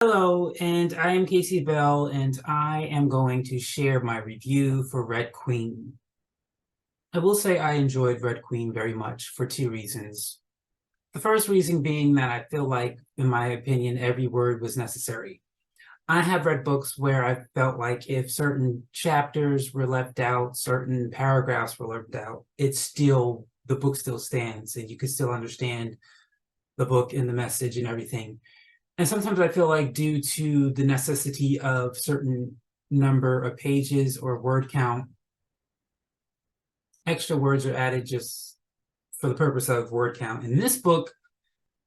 Hello, and I am Casey Bell, and I am going to share my review for Red Queen. I will say I enjoyed Red Queen very much for two reasons. The first reason being that I feel like, in my opinion, every word was necessary. I have read books where I felt like if certain chapters were left out, certain paragraphs were left out, the book still stands, and you could still understand the book and the message and everything. And sometimes I feel like due to the necessity of certain number of pages or word count, extra words are added just for the purpose of word count. In this book,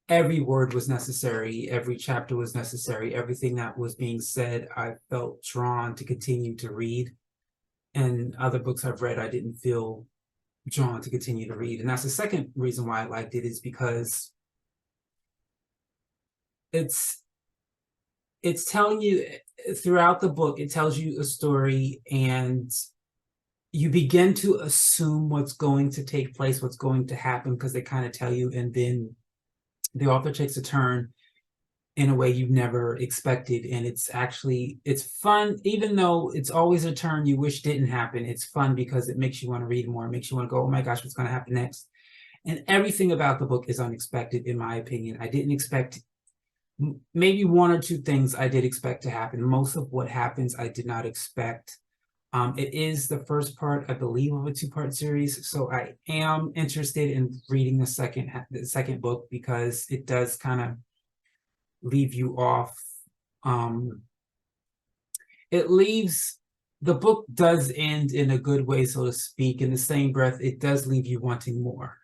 every word was necessary, every chapter was necessary, everything that was being said, I felt drawn to continue to read. And other books I've read, I didn't feel drawn to continue to read. And that's the second reason why I liked it, is because it's telling you throughout the book, it tells you a story, and you begin to assume what's going to take place, what's going to happen, because they kind of tell you, and then the author takes a turn in a way you've never expected. And it's fun, even though it's always a turn you wish didn't happen. It's fun because it makes you want to read more. It makes you want to go, oh my gosh, what's going to happen next? And everything about the book is unexpected, in my opinion. I didn't expect, maybe one or two things I did expect to happen. Most of what happens I did not expect. It is the first part, I believe, of a two-part series, so I am interested in reading the second book, because it does kind of leave you off. The book does end in a good way, so to speak. In the same breath, it does leave you wanting more.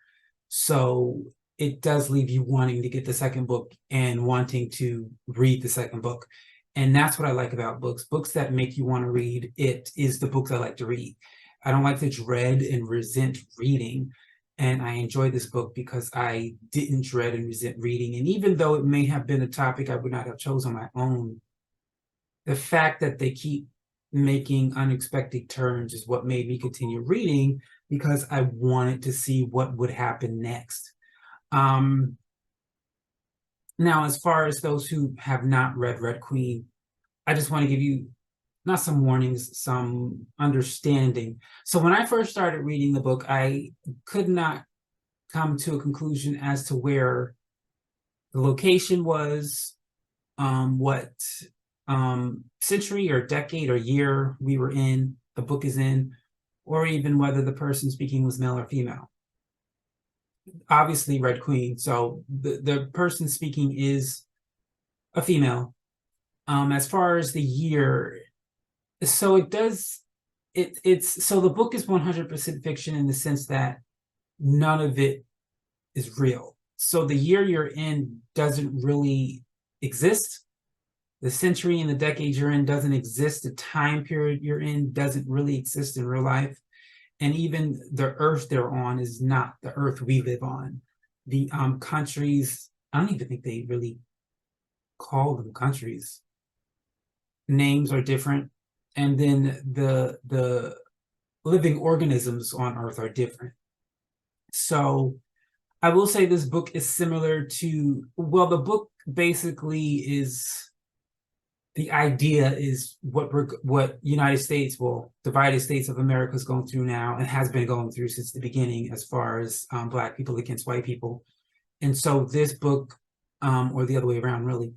So it does leave you wanting to get the second book and wanting to read the second book. And that's what I like about books. Books that make you want to read, it is the books I like to read. I don't like to dread and resent reading. And I enjoyed this book because I didn't dread and resent reading. And even though it may have been a topic I would not have chosen on my own, the fact that they keep making unexpected turns is what made me continue reading, because I wanted to see what would happen next. Now, as far as those who have not read Red Queen, I just want to give you not some warnings, some understanding. So when I first started reading the book, I could not come to a conclusion as to where the location was, what century or decade or year we were in, the book is in, or even whether the person speaking was male or female. Obviously Red Queen, so the person speaking is a female. As far as the year, so so the book is 100% fiction, in the sense that none of it is real. So the year you're in doesn't really exist. The century and the decade you're in doesn't exist. The time period you're in doesn't really exist in real life. And even the earth they're on is not the earth we live on. The countries, I don't even think they really call them countries. Names are different. And then the living organisms on earth are different. So I will say this book is similar to, well, the book basically is, the idea is what United States, well, divided states of America is going through now, and has been going through since the beginning, as far as Black people against white people. And so this book, or the other way around, really,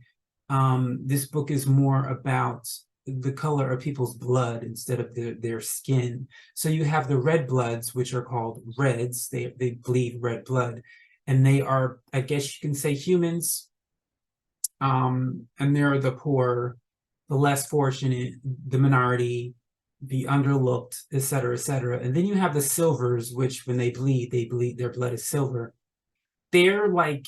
this book is more about the color of people's blood instead of their skin. So you have the red bloods, which are called Reds. They bleed red blood, and they are, I guess you can say, humans. And they're the poor, the less fortunate, the minority, the underlooked, et cetera, et cetera. And then you have the silvers, which when they bleed, their blood is silver. They're like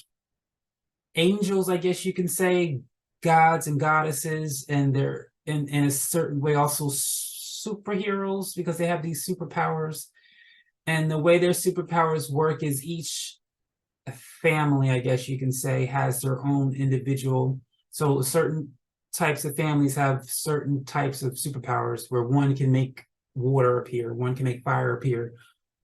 angels, I guess you can say, gods and goddesses, and they're in a certain way also superheroes, because they have these superpowers. And the way their superpowers work is each family, I guess you can say, has their own individual. So certain types of families have certain types of superpowers, where one can make water appear, one can make fire appear,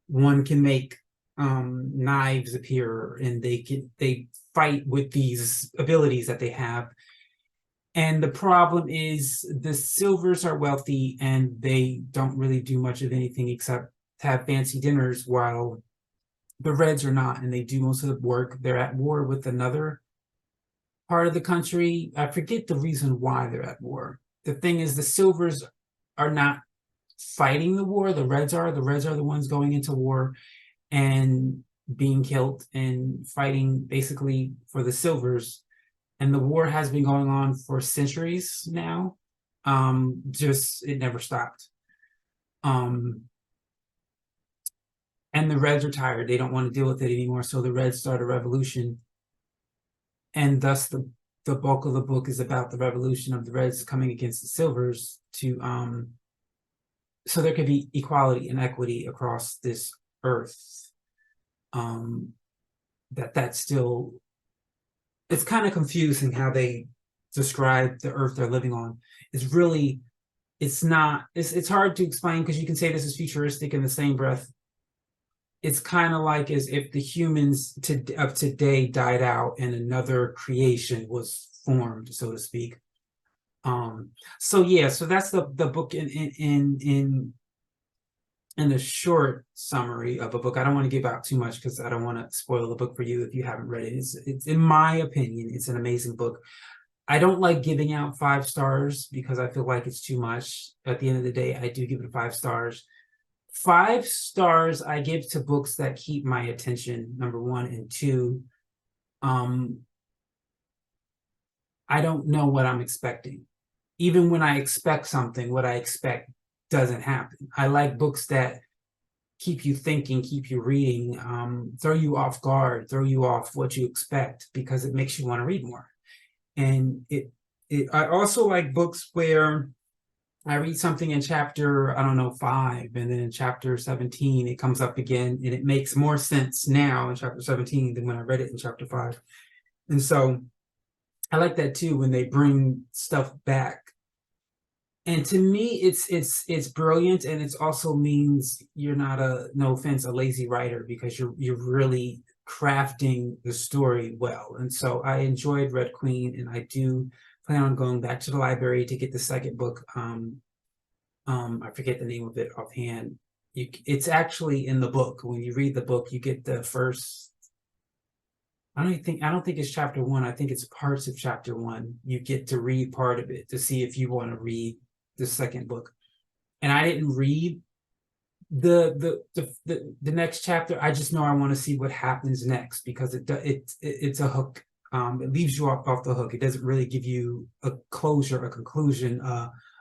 one can make knives appear, and they fight with these abilities that they have. And the problem is the Silvers are wealthy and they don't really do much of anything except have fancy dinners, while the Reds are not, and they do most of the work. They're at war with another part of the country. I forget the reason why they're at war. The thing is, the Silvers are not fighting the war. The Reds are. The Reds are the ones going into war and being killed and fighting basically for the Silvers. And the war has been going on for centuries now. Just it never stopped. And the Reds are tired. They don't want to deal with it anymore. So the Reds start a revolution. And thus the bulk of the book is about the revolution of the Reds coming against the Silvers to so there could be equality and equity across this earth. That's still, it's kind of confusing how they describe the earth they're living on. It's really, it's hard to explain, because you can say this is futuristic in the same breath. It's kind of like as if the humans of today died out and another creation was formed, so to speak. So yeah, so that's the book in a short summary of a book. I don't want to give out too much because I don't want to spoil the book for you if you haven't read it. It's in my opinion, it's an amazing book. I don't like giving out 5 stars because I feel like it's too much. At the end of the day, I do give it 5 stars. 5 stars I give to books that keep my attention, number 1, and 2. I don't know what I'm expecting. Even when I expect something, what I expect doesn't happen. I like books that keep you thinking, keep you reading, throw you off guard, throw you off what you expect, because it makes you want to read more. And I also like books where I read something in chapter, I don't know, 5, and then in chapter 17, it comes up again, and it makes more sense now in chapter 17 than when I read it in chapter 5. And so I like that too, when they bring stuff back. And to me, it's brilliant, and it also means you're not no offense, a lazy writer, because you're really crafting the story well. And so I enjoyed Red Queen, and I do plan on going back to the library to get the second book. I forget the name of it offhand. It's actually in the book. When you read the book, you get the first, I don't think it's chapter 1. I think it's parts of chapter 1. You get to read part of it to see if you want to read the second book. And I didn't read the next chapter. I just know I want to see what happens next, because it's a hook. It leaves you off the hook. It doesn't really give you a closure, a conclusion,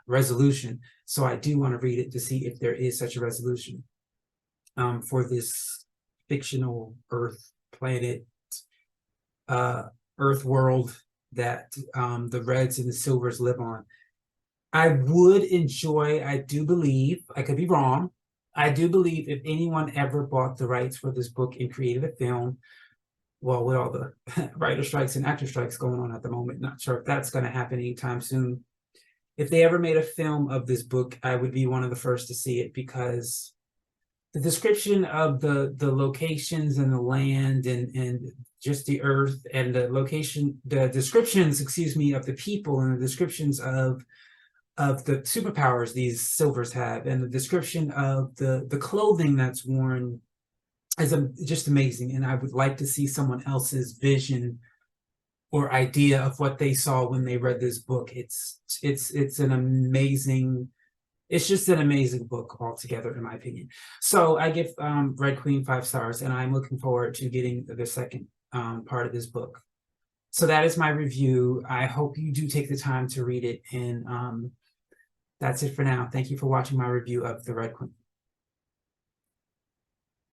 resolution. So I do want to read it to see if there is such a resolution for this fictional Earth planet, Earth world that the Reds and the Silvers live on. I would enjoy, I do believe, I could be wrong, I do believe if anyone ever bought the rights for this book and created a film, well, with all the writer strikes and actor strikes going on at the moment, not sure if that's going to happen anytime soon. If they ever made a film of this book, I would be one of the first to see it, because the description of the locations and the land and just the earth, and the descriptions, excuse me, of the people, and the descriptions of the superpowers these Silvers have, and the description of the clothing that's worn is just amazing. And I would like to see someone else's vision or idea of what they saw when they read this book. It's an amazing, it's just an amazing book altogether, in my opinion. So I give Red Queen 5 stars, and I'm looking forward to getting the second part of this book. So that is my review. I hope you do take the time to read it, and that's it for now. Thank you for watching my review of the Red Queen.